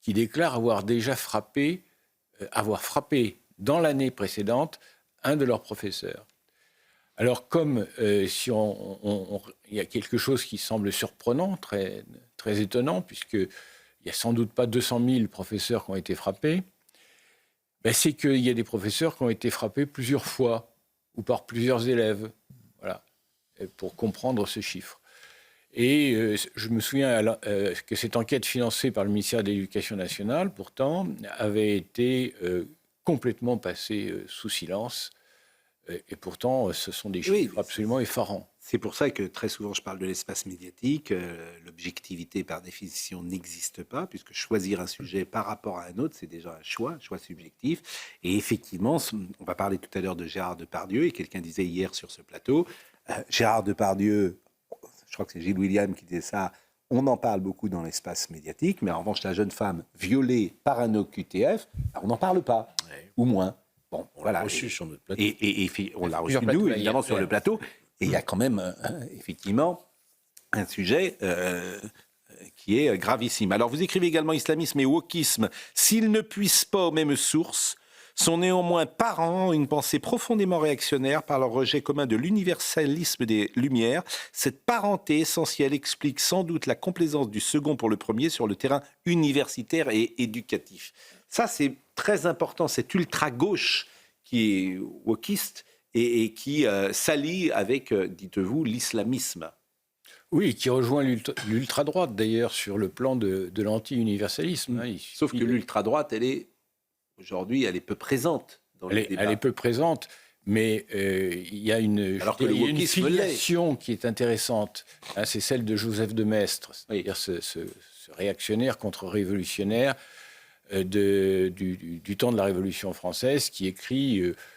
qui déclarent avoir frappé dans l'année précédente un de leurs professeurs. Alors, comme si il y a quelque chose qui semble surprenant, très, très étonnant, puisqu'il n'y a sans doute pas 200 000 professeurs qui ont été frappés, ben c'est qu'il y a des professeurs qui ont été frappés plusieurs fois ou par plusieurs élèves, voilà, pour comprendre ce chiffre. Et je me souviens que cette enquête financée par le ministère de l'Éducation nationale, pourtant, avait été complètement passée sous silence. Et pourtant, ce sont des chiffres absolument effarants. C'est pour ça que très souvent je parle de l'espace médiatique. L'objectivité par définition n'existe pas, puisque choisir un sujet par rapport à un autre, c'est déjà un choix subjectif. Et effectivement, on va parler tout à l'heure de Gérard Depardieu, et quelqu'un disait hier sur ce plateau, Gérard Depardieu, je crois que c'est Gilles William qui disait ça, on en parle beaucoup dans l'espace médiatique, mais en revanche, la jeune femme violée par un OQTF, on n'en parle pas, ou moins. Bon, voilà. Reçu sur notre plateau. Et on l'a reçu, nous, évidemment, sur le plateau. Et il y a quand même, effectivement, un sujet qui est gravissime. Alors, vous écrivez également islamisme et wokisme. S'ils ne puissent pas aux mêmes sources, sont néanmoins parents une pensée profondément réactionnaire par leur rejet commun de l'universalisme des Lumières. Cette parenté essentielle explique sans doute la complaisance du second pour le premier sur le terrain universitaire et éducatif. Ça, c'est très important, cette ultra-gauche qui est wokiste et qui s'allie avec, dites-vous, l'islamisme. Oui, qui rejoint l'ultra-droite, d'ailleurs, sur le plan de l'anti-universalisme. Sauf que l'ultra-droite, aujourd'hui, elle est peu présente dans le débat. Elle est peu présente, mais il y a une filiation qui est intéressante. Hein, c'est celle de Joseph de Maistre, c'est-à-dire ce réactionnaire contre-révolutionnaire du temps de la Révolution française, qui écrit